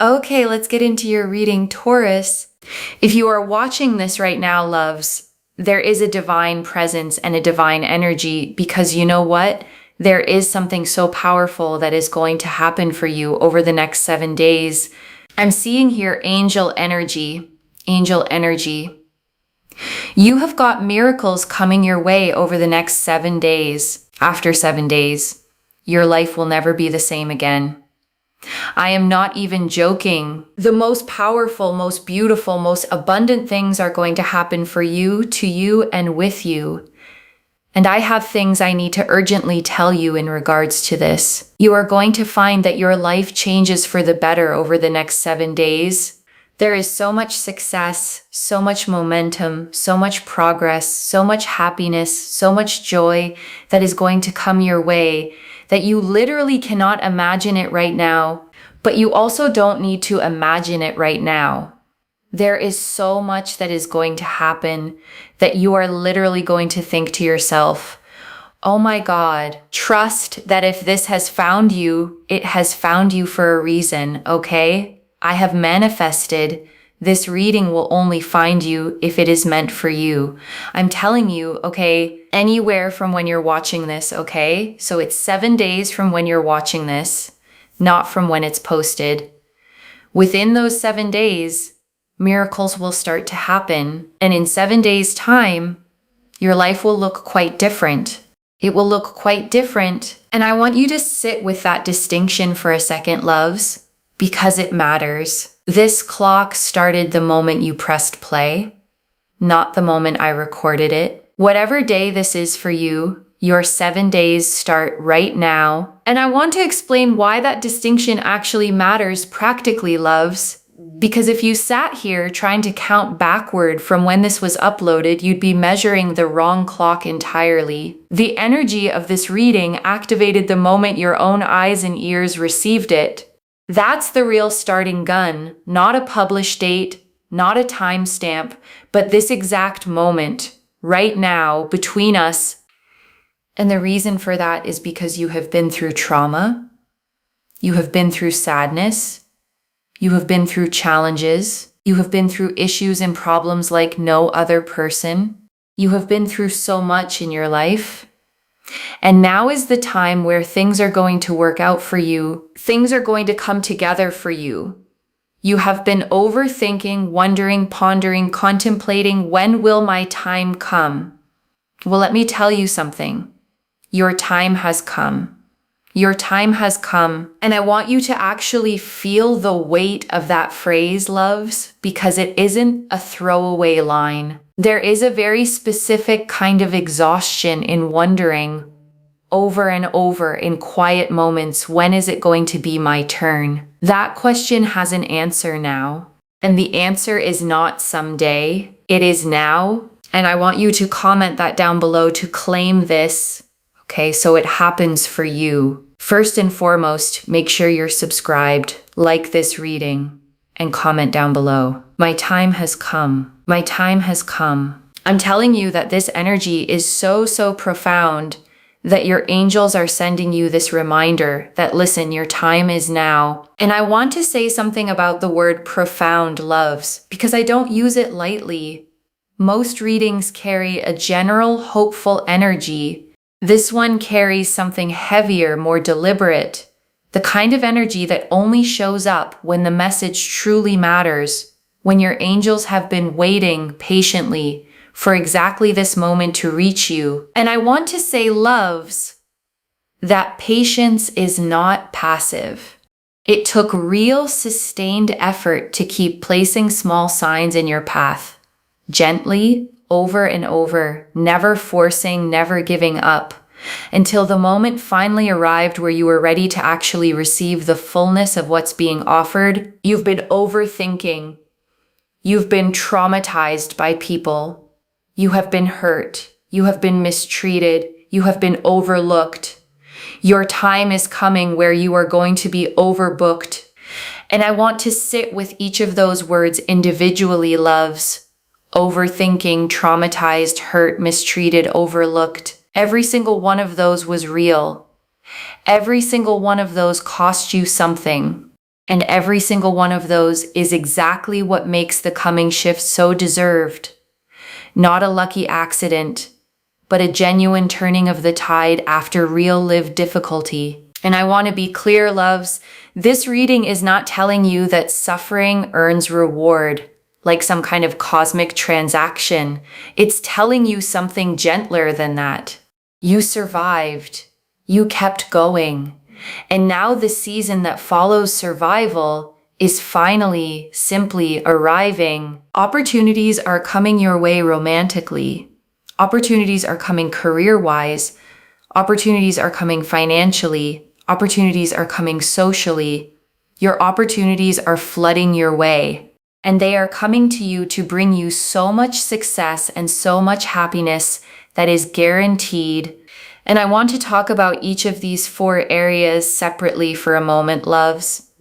Okay, let's get into your reading, Taurus. If you are watching this right now, loves, there is a divine presence and a divine energy because you know what? There is something so powerful that is going to happen for you over the next 7 days. I'm seeing here angel energy. Angel energy. You have got miracles coming your way over the next 7 days. After 7 days, your life will never be the same again. I am not even joking. The most powerful, most beautiful, most abundant things are going to happen for you, to you, and with you. And I have things I need to urgently tell you in regards to this. You are going to find that your life changes for the better over the next 7 days. There is so much success, so much momentum, so much progress, so much happiness, so much joy that is going to come your way that you literally cannot imagine it right now, but you also don't need to imagine it right now. There is so much that is going to happen that you are literally going to think to yourself, oh my God, trust that if this has found you, it has found you for a reason, okay? I have manifested. This reading will only find you if it is meant for you. I'm telling you, okay, anywhere from when you're watching this, okay? So it's 7 days from when you're watching this, not from when it's posted. Within those 7 days, miracles will start to happen. And in 7 days' time, your life will look quite different. It will look quite different. And I want you to sit with that distinction for a second, loves, because it matters. This clock started the moment you pressed play, not the moment I recorded it. Whatever day this is for you, your 7 days start right now. And I want to explain why that distinction actually matters practically, loves. Because if you sat here trying to count backward from when this was uploaded, you'd be measuring the wrong clock entirely. The energy of this reading activated the moment your own eyes and ears received it. That's the real starting gun, not a published date, not a timestamp, but this exact moment, right now, between us. And the reason for that is because you have been through trauma, you have been through sadness, you have been through challenges, you have been through issues and problems like no other person. You have been through so much in your life. And now is the time where things are going to work out for you. Things are going to come together for you. You have been overthinking, wondering, pondering, contemplating, when will my time come? Well, let me tell you something. Your time has come. Your time has come. And I want you to actually feel the weight of that phrase, loves, because it isn't a throwaway line. There is a very specific kind of exhaustion in wondering over and over in quiet moments, when is it going to be my turn? That question has an answer now. And the answer is not someday. It is now. And I want you to comment that down below to claim this. Okay, so it happens for you. First and foremost, make sure you're subscribed, like this reading, and comment down below. My time has come. My time has come. I'm telling you that this energy is so profound that your angels are sending you this reminder that, listen, your time is now. And I want to say something about the word profound, loves, because I don't use it lightly. Most readings carry a general, hopeful energy. This one carries something heavier, more deliberate, the kind of energy that only shows up when the message truly matters. When your angels have been waiting patiently for exactly this moment to reach you. And I want to say, loves, that patience is not passive. It took real sustained effort to keep placing small signs in your path, gently, over and over, never forcing, never giving up, until the moment finally arrived where you were ready to actually receive the fullness of what's being offered. You've been overthinking. You've been traumatized by people. You have been hurt. You have been mistreated. You have been overlooked. Your time is coming where you are going to be overbooked. And I want to sit with each of those words individually, loves. Overthinking, traumatized, hurt, mistreated, overlooked. Every single one of those was real. Every single one of those cost you something. And every single one of those is exactly what makes the coming shift so deserved. Not a lucky accident, but a genuine turning of the tide after real lived difficulty. And I want to be clear, loves, this reading is not telling you that suffering earns reward, like some kind of cosmic transaction. It's telling you something gentler than that. You survived. You kept going. And now the season that follows survival is finally simply arriving. Opportunities are coming your way romantically. Opportunities are coming career-wise. Opportunities are coming financially. Opportunities are coming socially. Your opportunities are flooding your way. And they are coming to you to bring you so much success and so much happiness that is guaranteed. And I want to talk about each of these 4 areas separately for a moment, loves,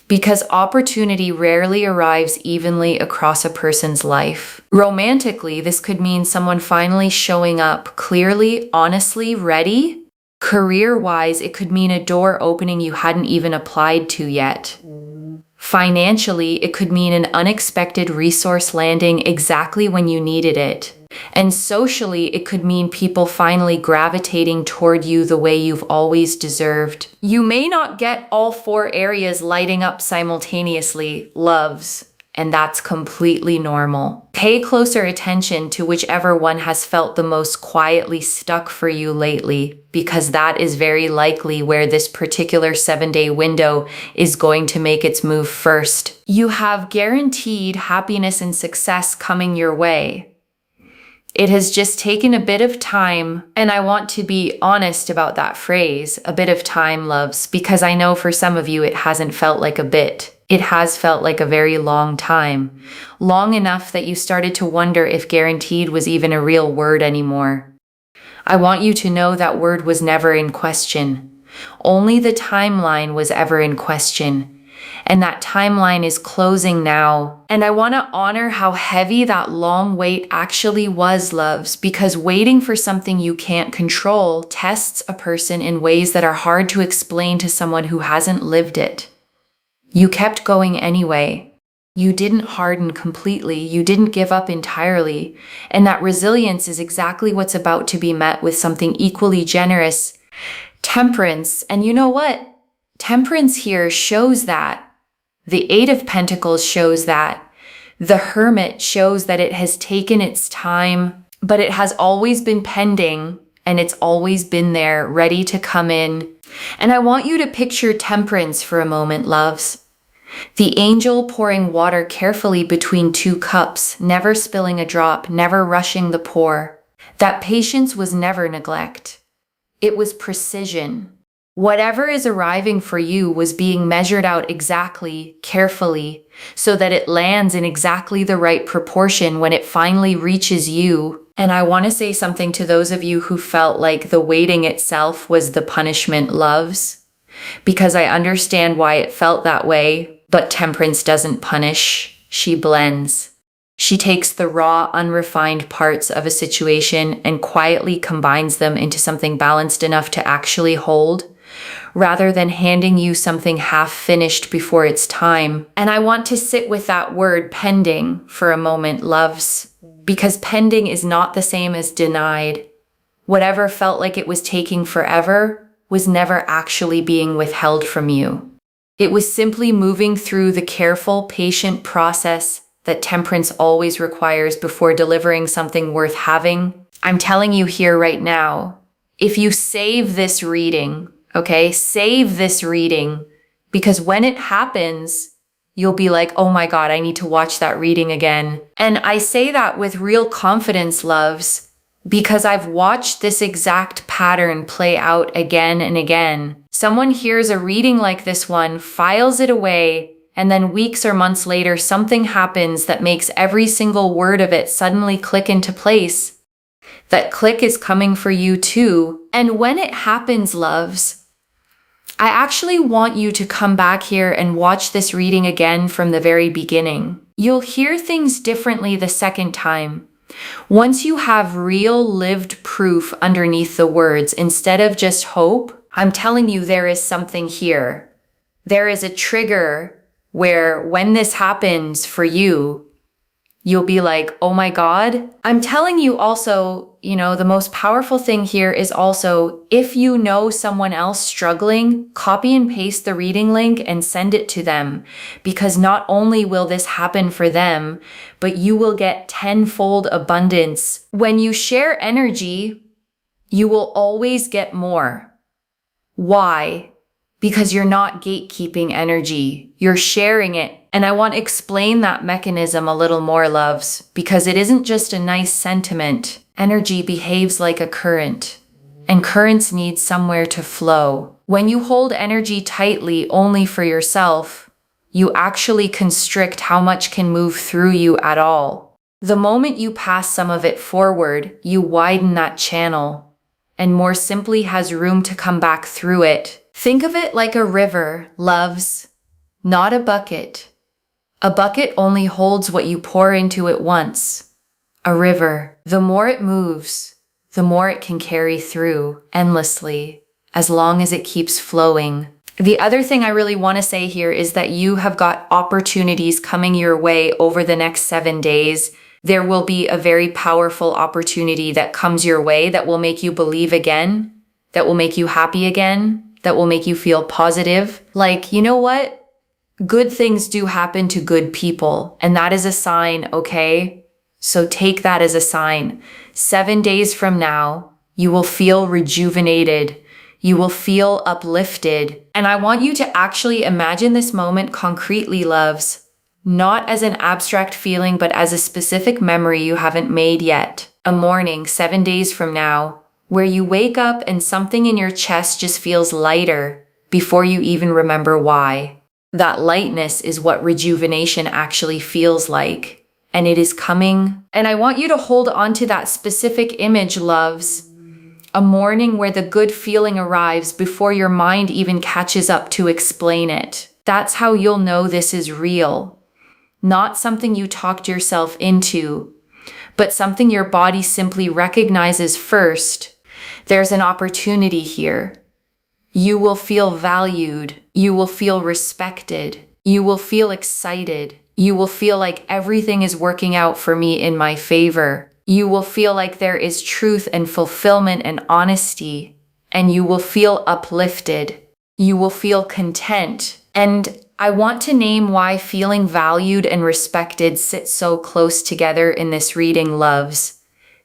because opportunity rarely arrives evenly across a person's life. Romantically, this could mean someone finally showing up clearly, honestly, ready. Career-wise, it could mean a door opening you hadn't even applied to yet. Financially, it could mean an unexpected resource landing exactly when you needed it. And socially, it could mean people finally gravitating toward you the way you've always deserved. You may not get all 4 areas lighting up simultaneously, loves, and that's completely normal. Pay closer attention to whichever one has felt the most quietly stuck for you lately, because that is very likely where this particular 7-day window is going to make its move first. You have guaranteed happiness and success coming your way. It has just taken a bit of time, and I want to be honest about that phrase, a bit of time, loves, because I know for some of you it hasn't felt like a bit. It has felt like a very long time. Long enough that you started to wonder if guaranteed was even a real word anymore. I want you to know that word was never in question. Only the timeline was ever in question. And that timeline is closing now. And I want to honor how heavy that long wait actually was, loves, because waiting for something you can't control tests a person in ways that are hard to explain to someone who hasn't lived it. You kept going anyway. You didn't harden completely. You didn't give up entirely. And that resilience is exactly what's about to be met with something equally generous. Temperance. And you know what? Temperance here shows that. The 8 of Pentacles shows that. The Hermit shows that it has taken its time, but it has always been pending, and it's always been there, ready to come in. And I want you to picture Temperance for a moment, loves. The angel pouring water carefully between 2 cups, never spilling a drop, never rushing the pour. That patience was never neglect. It was precision. Whatever is arriving for you was being measured out exactly, carefully, so that it lands in exactly the right proportion when it finally reaches you. And I want to say something to those of you who felt like the waiting itself was the punishment, loves, because I understand why it felt that way, but Temperance doesn't punish, she blends. She takes the raw, unrefined parts of a situation and quietly combines them into something balanced enough to actually hold, rather than handing you something half-finished before its time. And I want to sit with that word pending for a moment, loves, because pending is not the same as denied. Whatever felt like it was taking forever was never actually being withheld from you. It was simply moving through the careful, patient process that Temperance always requires before delivering something worth having. I'm telling you here right now, if you save this reading, okay, save this reading, because when it happens, you'll be like, oh my God, I need to watch that reading again. And I say that with real confidence, loves, because I've watched this exact pattern play out again and again. Someone hears a reading like this one, files it away, and then weeks or months later, something happens that makes every single word of it suddenly click into place. That click is coming for you too. And when it happens, loves, I actually want you to come back here and watch this reading again from the very beginning. You'll hear things differently the second time. Once you have real lived proof underneath the words, instead of just hope, I'm telling you there is something here. there is a trigger where when this happens for you, you'll be like, oh my God. I'm telling you also, the most powerful thing here is also, if you know someone else struggling, copy and paste the reading link and send it to them, because not only will this happen for them, but you will get tenfold abundance. When you share energy, you will always get more. Why? Because you're not gatekeeping energy. You're sharing it. And I want to explain that mechanism a little more, loves, because it isn't just a nice sentiment. Energy behaves like a current, and currents need somewhere to flow. When you hold energy tightly only for yourself, you actually constrict how much can move through you at all. The moment you pass some of it forward, you widen that channel, and more simply has room to come back through it. Think of it like a river, loves, not a bucket. A bucket only holds what you pour into it once. A river, the more it moves, the more it can carry through endlessly, as long as it keeps flowing. The other thing I really want to say here is that you have got opportunities coming your way over the next 7 days. There will be a very powerful opportunity that comes your way that will make you believe again, that will make you happy again, that will make you feel positive. Like, you know what? Good things do happen to good people, and that is a sign, okay? So take that as a sign. 7 days from now, you will feel rejuvenated. You will feel uplifted. And I want you to actually imagine this moment concretely, loves, not as an abstract feeling, but as a specific memory you haven't made yet. A morning 7 days from now, where you wake up and something in your chest just feels lighter before you even remember why. That lightness is what rejuvenation actually feels like, and it is coming. And I want you to hold on to that specific image, loves. A morning where the good feeling arrives before your mind even catches up to explain it. That's how you'll know this is real. Not something you talked yourself into, but something your body simply recognizes first. There's an opportunity here. You will feel valued. You will feel respected. You will feel excited. You will feel like everything is working out for me in my favor. You will feel like there is truth and fulfillment and honesty. And you will feel uplifted. You will feel content. And I want to name why feeling valued and respected sit so close together in this reading, loves,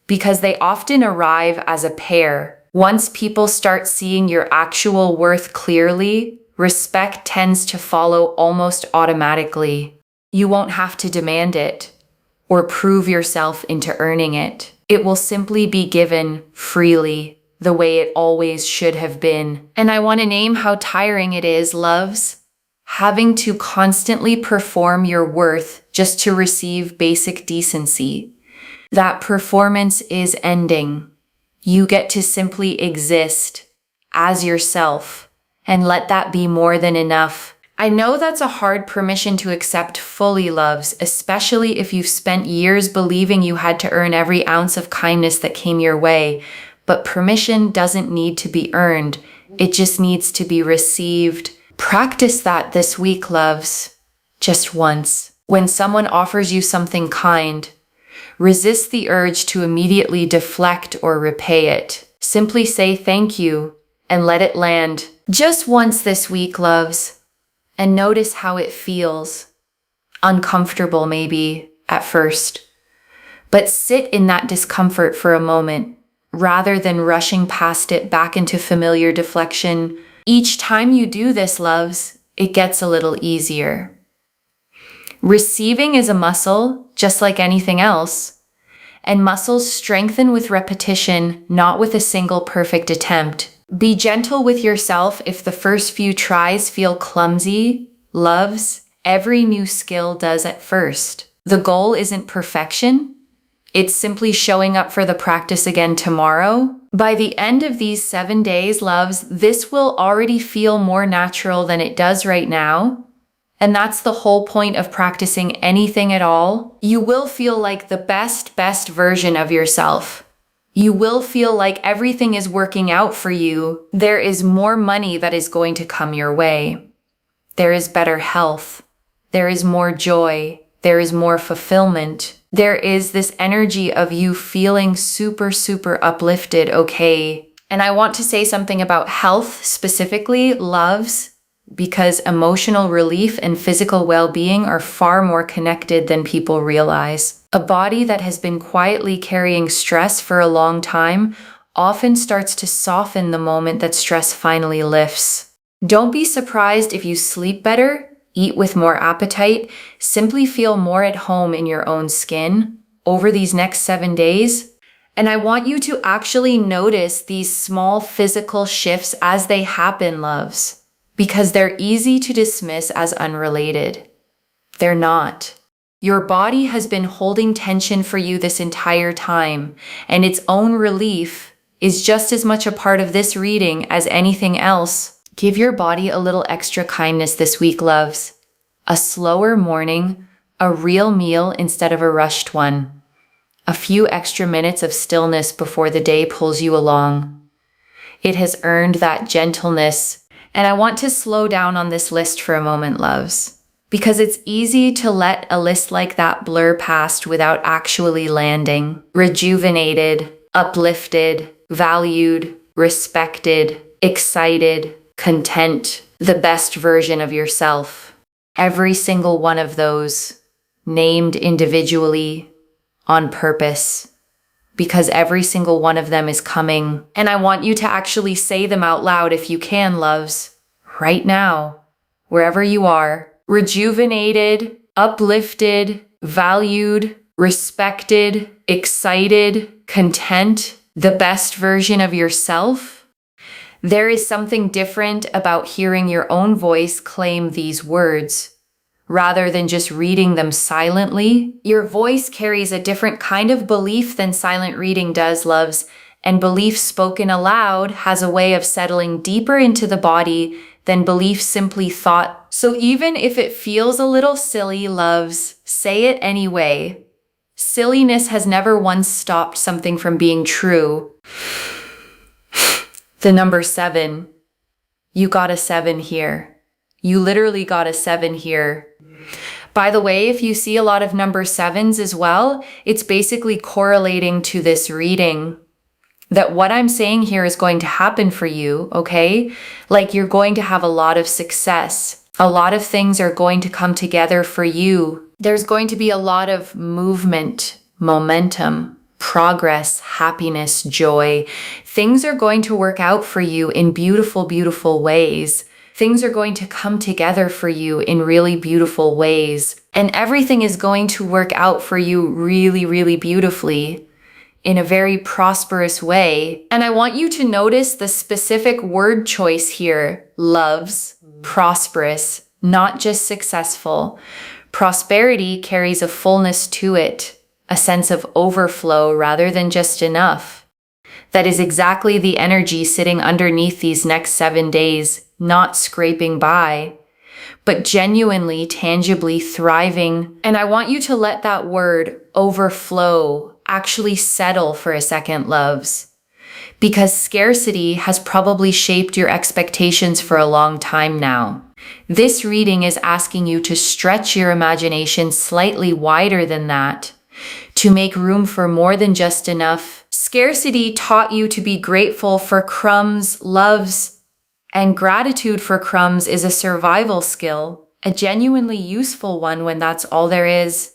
because they often arrive as a pair. Once people start seeing your actual worth clearly, respect tends to follow almost automatically. You won't have to demand it or prove yourself into earning it. It will simply be given freely, the way it always should have been. And I want to name how tiring it is, loves, having to constantly perform your worth just to receive basic decency. That performance is ending. You get to simply exist as yourself and let that be more than enough. I know that's a hard permission to accept fully, loves, especially if you've spent years believing you had to earn every ounce of kindness that came your way. But permission doesn't need to be earned. It just needs to be received. Practice that this week, loves, just once. When someone offers you something kind, resist the urge to immediately deflect or repay it. Simply say thank you and let it land. Just once this week, loves, and notice how it feels. Uncomfortable maybe at first, but sit in that discomfort for a moment rather than rushing past it back into familiar deflection. Each time you do this, loves, it gets a little easier. Receiving is a muscle, just like anything else, and muscles strengthen with repetition, not with a single perfect attempt. Be gentle with yourself if the first few tries feel clumsy, loves. Every new skill does at first. The goal isn't perfection. It's simply showing up for the practice again tomorrow. By the end of these 7 days, loves, this will already feel more natural than it does right now. And that's the whole point of practicing anything at all. You will feel like the best version of yourself. You will feel like everything is working out for you. There is more money that is going to come your way. There is better health. There is more joy. There is more fulfillment. There is this energy of you feeling super, super uplifted, okay? And I want to say something about health specifically, loves, because emotional relief and physical well-being are far more connected than people realize. A body that has been quietly carrying stress for a long time often starts to soften the moment that stress finally lifts. Don't be surprised if you sleep better, eat with more appetite, simply feel more at home in your own skin over these next 7 days. And I want you to actually notice these small physical shifts as they happen, loves, because they're easy to dismiss as unrelated. They're not. Your body has been holding tension for you this entire time, and its own relief is just as much a part of this reading as anything else. Give your body a little extra kindness this week, loves. A slower morning, a real meal instead of a rushed one. A few extra minutes of stillness before the day pulls you along. It has earned that gentleness. And I want to slow down on this list for a moment, loves, because it's easy to let a list like that blur past without actually landing. Rejuvenated, uplifted, valued, respected, excited, content, the best version of yourself. Every single one of those, named individually, on purpose, because every single one of them is coming. And I want you to actually say them out loud if you can, loves, right now, wherever you are. Rejuvenated, uplifted, valued, respected, excited, content, the best version of yourself. There is something different about hearing your own voice claim these words, rather than just reading them silently. Your voice carries a different kind of belief than silent reading does, loves, and belief spoken aloud has a way of settling deeper into the body than belief simply thought. So even if it feels a little silly, loves, say it anyway. Silliness has never once stopped something from being true. The number 7. You got a 7 here. You literally got a 7 here. By the way, if you see a lot of number 7s as well, it's basically correlating to this reading that what I'm saying here is going to happen for you, okay? Like you're going to have a lot of success. A lot of things are going to come together for you. There's going to be a lot of movement, momentum, progress, happiness, joy. Things are going to work out for you in beautiful, beautiful ways. Things are going to come together for you in really beautiful ways. And everything is going to work out for you really, really beautifully in a very prosperous way. And I want you to notice the specific word choice here. Loves, prosperous, not just successful. Prosperity carries a fullness to it, a sense of overflow rather than just enough. That is exactly the energy sitting underneath these next 7 days, not scraping by, but genuinely, tangibly thriving. And I want you to let that word overflow actually settle for a second, loves, because scarcity has probably shaped your expectations for a long time now. This reading is asking you to stretch your imagination slightly wider than that, to make room for more than just enough. Scarcity taught you to be grateful for crumbs, loves, and gratitude for crumbs is a survival skill, a genuinely useful one when that's all there is.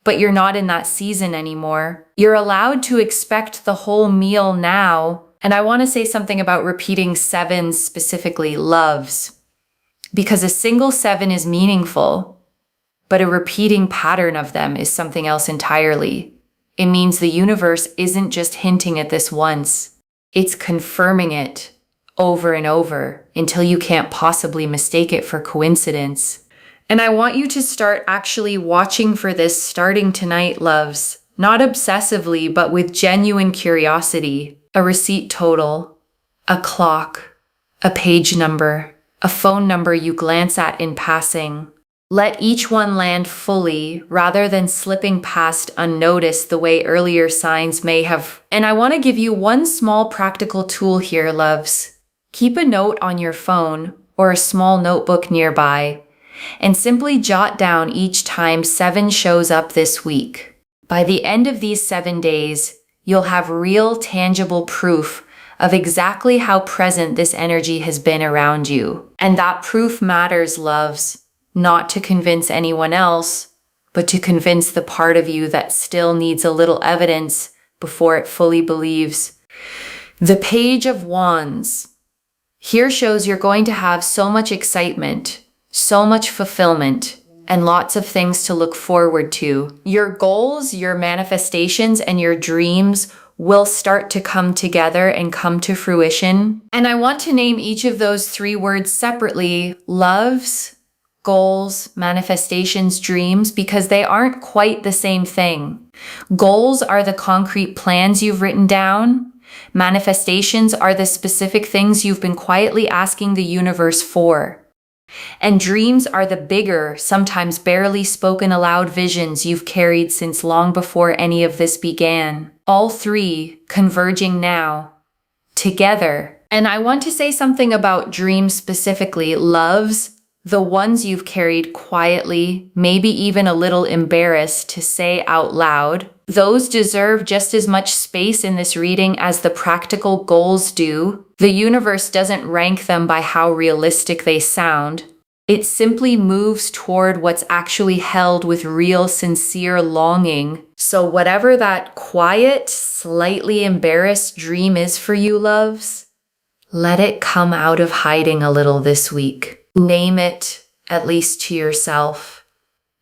But you're not in that season anymore. You're allowed to expect the whole meal now. And I want to say something about repeating 7s, specifically loves, because a single 7 is meaningful, but a repeating pattern of them is something else entirely. It means the universe isn't just hinting at this once. It's confirming it over and over until you can't possibly mistake it for coincidence. And I want you to start actually watching for this starting tonight, loves. Not obsessively, but with genuine curiosity. A receipt total, a clock, a page number, a phone number you glance at in passing. Let each one land fully rather than slipping past unnoticed the way earlier signs may have. And I want to give you one small practical tool here, loves. Keep a note on your phone or a small notebook nearby. and simply jot down each time 7 shows up this week. By the end of these 7 days, you'll have real, tangible proof of exactly how present this energy has been around you. And that proof matters, loves, not to convince anyone else, but to convince the part of you that still needs a little evidence before it fully believes. The Page of Wands. Here shows you're going to have so much excitement, so much fulfillment, and lots of things to look forward to. Your goals, your manifestations, and your dreams will start to come together and come to fruition. And I want to name each of those 3 words separately: loves, goals, manifestations, dreams, because they aren't quite the same thing. Goals are the concrete plans you've written down. Manifestations are the specific things you've been quietly asking the universe for. And dreams are the bigger, sometimes barely spoken aloud visions you've carried since long before any of this began. All 3 converging now, together. And I want to say something about dreams specifically. Loves, the ones you've carried quietly, maybe even a little embarrassed to say out loud. Those deserve just as much space in this reading as the practical goals do. The universe doesn't rank them by how realistic they sound. It simply moves toward what's actually held with real, sincere longing. So whatever that quiet, slightly embarrassed dream is for you, loves, let it come out of hiding a little this week. Name it, at least to yourself.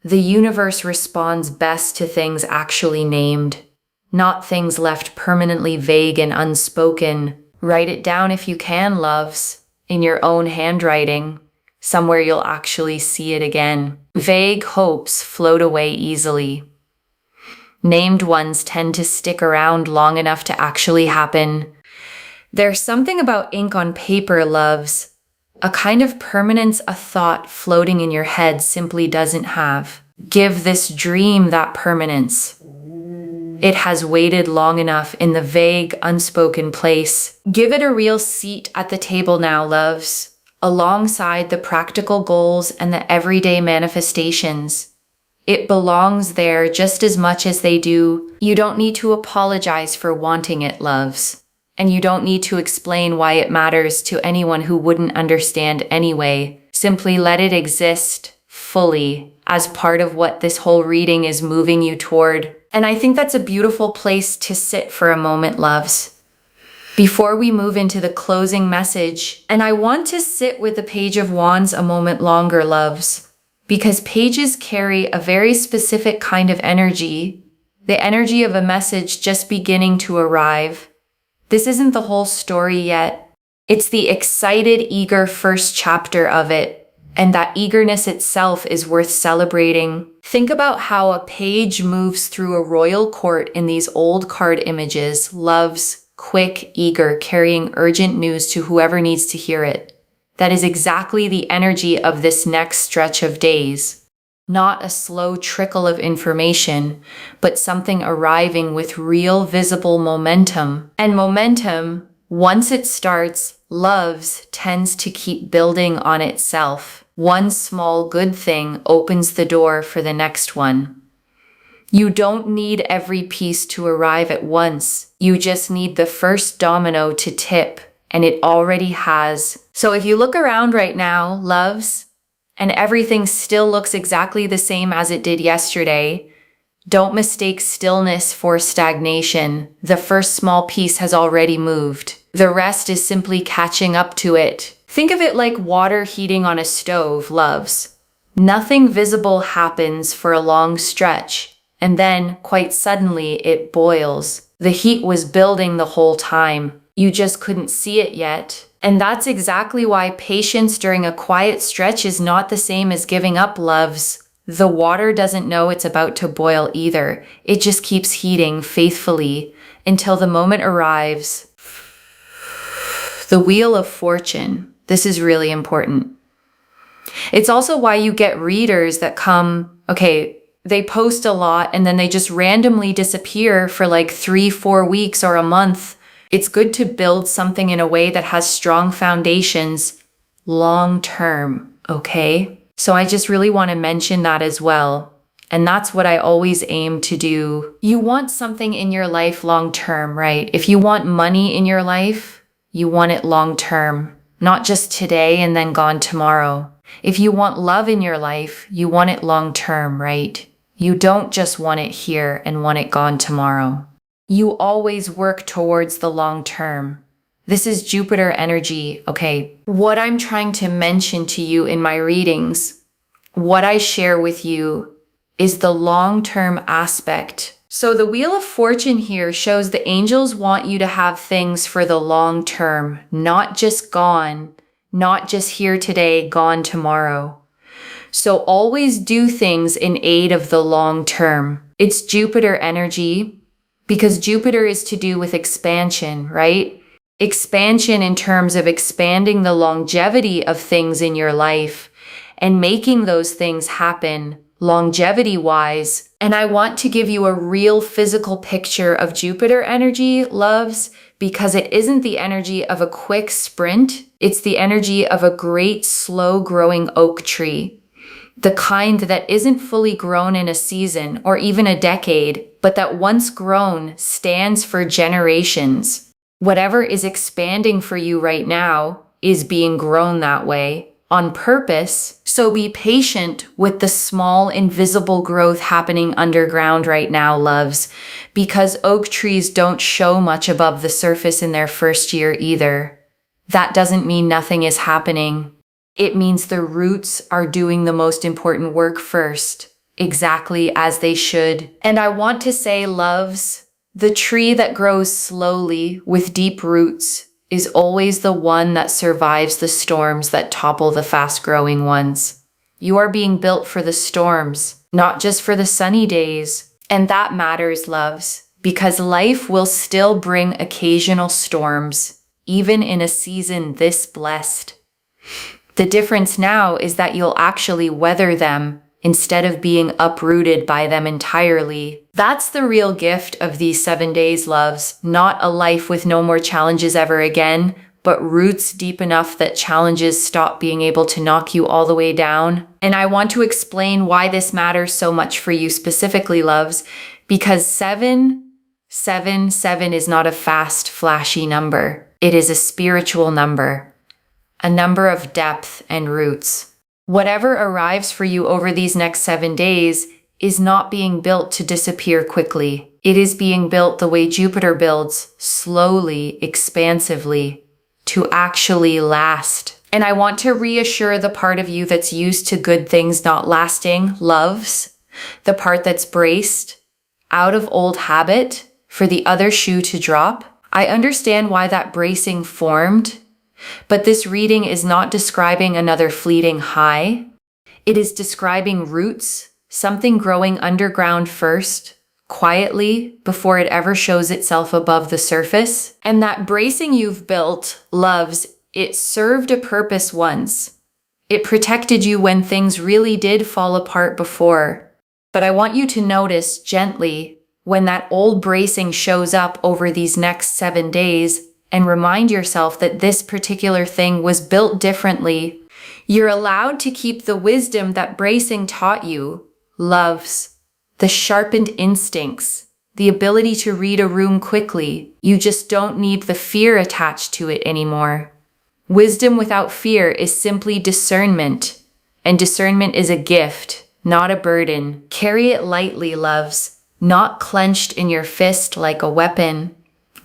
The universe responds best to things actually named, not things left permanently vague and unspoken. Write it down if you can, loves, in your own handwriting, somewhere you'll actually see it again. Vague hopes float away easily. Named ones tend to stick around long enough to actually happen. There's something about ink on paper, loves, a kind of permanence a thought floating in your head simply doesn't have. Give this dream that permanence. It has waited long enough in the vague, unspoken place. Give it a real seat at the table now, loves, alongside the practical goals and the everyday manifestations. It belongs there just as much as they do. You don't need to apologize for wanting it, loves. And you don't need to explain why it matters to anyone who wouldn't understand anyway. Simply let it exist fully as part of what this whole reading is moving you toward. And I think that's a beautiful place to sit for a moment, loves, before we move into the closing message. And I want to sit with the Page of Wands a moment longer, loves, because pages carry a very specific kind of energy, the energy of a message just beginning to arrive. This isn't the whole story yet. It's the excited, eager first chapter of it, and that eagerness itself is worth celebrating. Think about how a page moves through a royal court in these old card images, loves, quick, eager, carrying urgent news to whoever needs to hear it. That is exactly the energy of this next stretch of days. Not a slow trickle of information, but something arriving with real visible momentum. And momentum, once it starts, loves, tends to keep building on itself. One small good thing opens the door for the next one. You don't need every piece to arrive at once. You just need the first domino to tip, and it already has. So if you look around right now, loves, and everything still looks exactly the same as it did yesterday, don't mistake stillness for stagnation. The first small piece has already moved. The rest is simply catching up to it. Think of it like water heating on a stove, loves. Nothing visible happens for a long stretch, and then, quite suddenly, it boils. The heat was building the whole time. You just couldn't see it yet. And that's exactly why patience during a quiet stretch is not the same as giving up, loves. The water doesn't know it's about to boil either. It just keeps heating faithfully until the moment arrives. The Wheel of Fortune. This is really important. It's also why you get readers that come, they post a lot and then they just randomly disappear for like 3-4 weeks or a month. It's good to build something in a way that has strong foundations long term, okay? So I just really want to mention that as well. And that's what I always aim to do. You want something in your life long term, right? If you want money in your life, you want it long term, not just today and then gone tomorrow. If you want love in your life, you want it long term, right? You don't just want it here and want it gone tomorrow. You always work towards the long term. This is Jupiter energy, okay? What I'm trying to mention to you in my readings, what I share with you is the long-term aspect. So the Wheel of Fortune here shows the angels want you to have things for the long term, not just gone, not just here today, gone tomorrow. So always do things in aid of the long term. It's Jupiter energy because Jupiter is to do with expansion, right? Expansion in terms of expanding the longevity of things in your life and making those things happen longevity-wise. And I want to give you a real physical picture of Jupiter energy, loves, because it isn't the energy of a quick sprint. It's the energy of a great, slow-growing oak tree. The kind that isn't fully grown in a season or even a decade, but that once grown stands for generations. Whatever is expanding for you right now is being grown that way on purpose. So be patient with the small, invisible growth happening underground right now, loves, because oak trees don't show much above the surface in their first year either. That doesn't mean nothing is happening. It means the roots are doing the most important work first, exactly as they should. And I want to say, loves, the tree that grows slowly with deep roots is always the one that survives the storms that topple the fast-growing ones. You are being built for the storms, not just for the sunny days. And that matters, loves, because life will still bring occasional storms, even in a season this blessed. The difference now is that you'll actually weather them instead of being uprooted by them entirely. That's the real gift of these 7 days, loves. Not a life with no more challenges ever again, but roots deep enough that challenges stop being able to knock you all the way down. And I want to explain why this matters so much for you specifically, loves, because 777 is not a fast, flashy number. It is a spiritual number, a number of depth and roots. Whatever arrives for you over these next 7 days is not being built to disappear quickly. It is being built the way Jupiter builds, slowly, expansively, to actually last. And I want to reassure the part of you that's used to good things not lasting, loves, the part that's braced, out of old habit, for the other shoe to drop. I understand why that bracing formed, but this reading is not describing another fleeting high. It is describing roots, something growing underground first, quietly, before it ever shows itself above the surface. And that bracing you've built, loves, it served a purpose once. It protected you when things really did fall apart before. But I want you to notice gently when that old bracing shows up over these next 7 days, and remind yourself that this particular thing was built differently. You're allowed to keep the wisdom that bracing taught you, loves, the sharpened instincts, the ability to read a room quickly. You just don't need the fear attached to it anymore. Wisdom without fear is simply discernment, and discernment is a gift, not a burden. Carry it lightly, loves, not clenched in your fist like a weapon,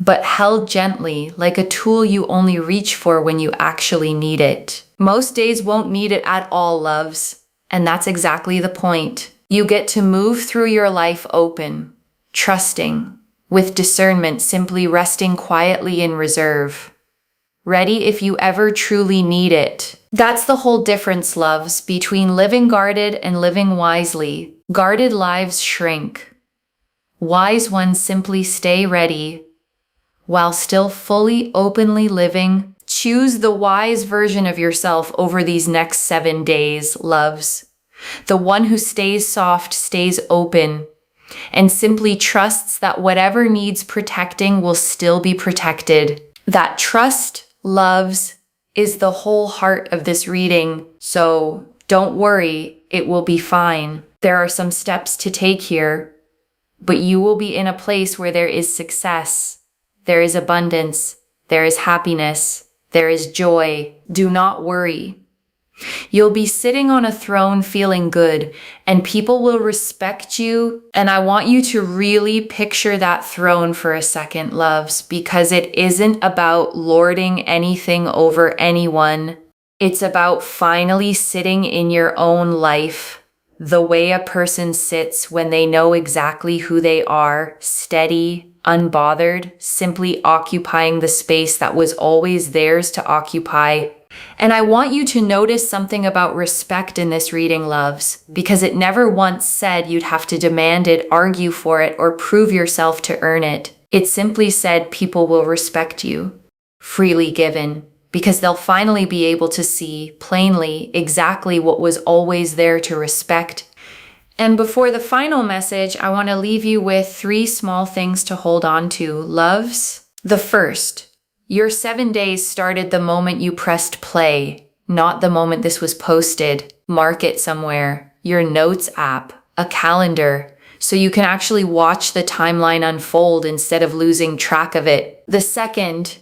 but held gently like a tool you only reach for when you actually need it. Most days won't need it at all, loves, and that's exactly the point. You get to move through your life open, trusting, with discernment, simply resting quietly in reserve, ready if you ever truly need it. That's the whole difference, loves, between living guarded and living wisely. Guarded lives shrink. Wise ones simply stay ready, while still fully, openly living. Choose the wise version of yourself over these next 7 days, loves. The one who stays soft, stays open, and simply trusts that whatever needs protecting will still be protected. That trust, loves, is the whole heart of this reading. So Don't worry, it will be fine. There are some steps to take here, but you will be in a place where there is success, there is abundance, there is happiness, there is joy. Do not worry. You'll be sitting on a throne feeling good, and people will respect you. And I want you to really picture that throne for a second, loves, because it isn't about lording anything over anyone. It's about finally sitting in your own life, the way a person sits when they know exactly who they are, steady, unbothered, simply occupying the space that was always theirs to occupy. And I want you to notice something about respect in this reading, loves, because it never once said you'd have to demand it, argue for it, or prove yourself to earn it. It simply said people will respect you, freely given, because they'll finally be able to see plainly exactly what was always there to respect. And before the final message, I want to leave you with 3 small things to hold on to, loves. The first, your 7 days started the moment you pressed play, not the moment this was posted. Mark it somewhere, your notes app, a calendar, so you can actually watch the timeline unfold instead of losing track of it. The second,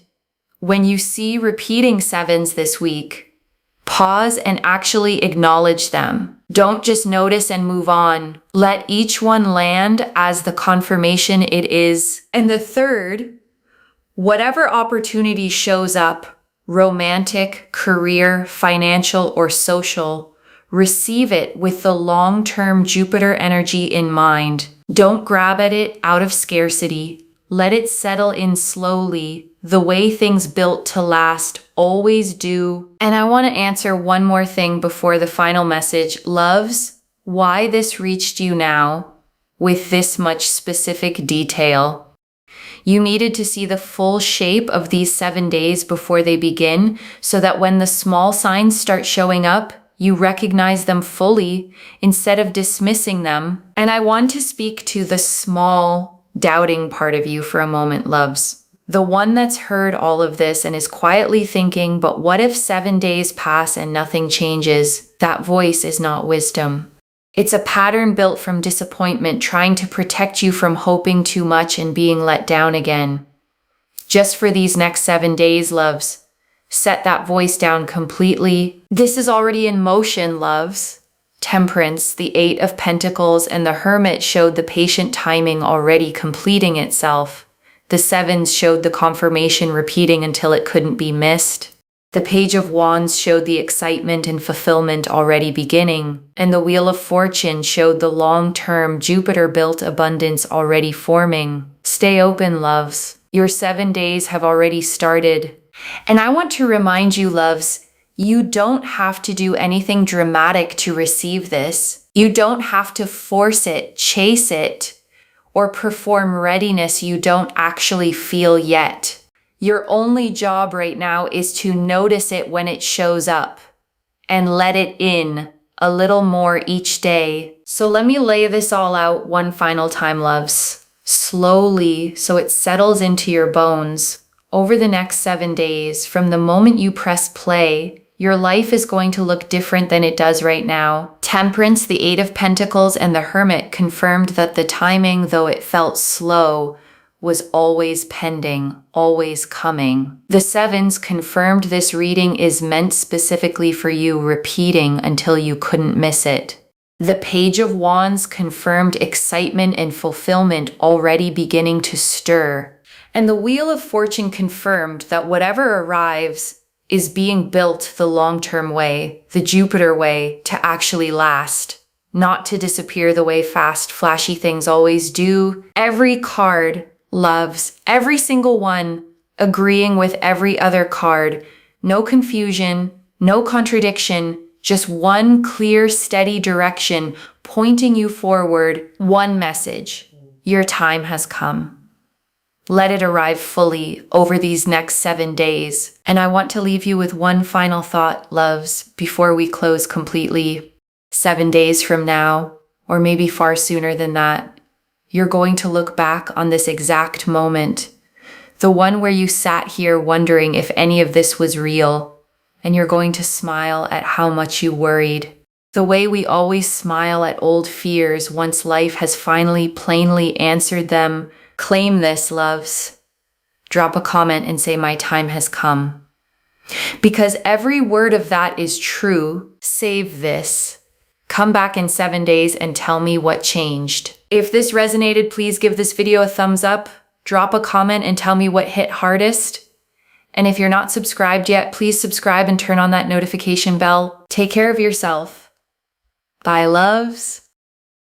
when you see repeating 7s this week, pause and actually acknowledge them. Don't just notice and move on. Let each one land as the confirmation it is. And the third, whatever opportunity shows up, romantic, career, financial, or social, receive it with the long-term Jupiter energy in mind. Don't grab at it out of scarcity. Let it settle in slowly, the way things built to last always do. And I want to answer one more thing before the final message. Loves, why this reached you now with this much specific detail. You needed to see the full shape of these 7 days before they begin, so that when the small signs start showing up, you recognize them fully instead of dismissing them. And I want to speak to the small, doubting part of you for a moment, loves. The one that's heard all of this and is quietly thinking, but what if 7 days pass and nothing changes? That voice is not wisdom. It's a pattern built from disappointment, trying to protect you from hoping too much and being let down again. Just for these next 7 days, loves, set that voice down completely. This is already in motion, loves. Temperance, the 8 of Pentacles, and the Hermit showed the patient timing already completing itself. The 7s showed the confirmation repeating until it couldn't be missed. The Page of Wands showed the excitement and fulfillment already beginning, and the Wheel of Fortune showed the long-term Jupiter-built abundance already forming. Stay open, loves. Your 7 days have already started. And I want to remind you, loves, you don't have to do anything dramatic to receive this. You don't have to force it, chase it, or perform readiness you don't actually feel yet. Your only job right now is to notice it when it shows up and let it in a little more each day. So let me lay this all out one final time, loves. Slowly, so it settles into your bones. Over the next 7 days, from the moment you press play, your life is going to look different than it does right now. Temperance, the 8 of Pentacles, and the Hermit confirmed that the timing, though it felt slow, was always pending, always coming. The 7s confirmed this reading is meant specifically for you, repeating until you couldn't miss it. The Page of Wands confirmed excitement and fulfillment already beginning to stir. And the Wheel of Fortune confirmed that whatever arrives is being built the long-term way, the Jupiter way, to actually last, not to disappear the way fast, flashy things always do. Every card, loves, every single one, agreeing with every other card. No confusion, no contradiction, just one clear, steady direction pointing you forward. One message: your time has come. Let it arrive fully over these next 7 days. And I want to leave you with one final thought, loves, before we close completely. 7 days from now, or maybe far sooner than that, you're going to look back on this exact moment, the one where you sat here wondering if any of this was real, and you're going to smile at how much you worried. The way we always smile at old fears once life has finally plainly answered them. Claim this, loves. Drop a comment and say, my time has come. Because every word of that is true. Save this. Come back in 7 days and tell me what changed. If this resonated, please give this video a thumbs up. Drop a comment and tell me what hit hardest. And if you're not subscribed yet, please subscribe and turn on that notification bell. Take care of yourself. Bye, loves.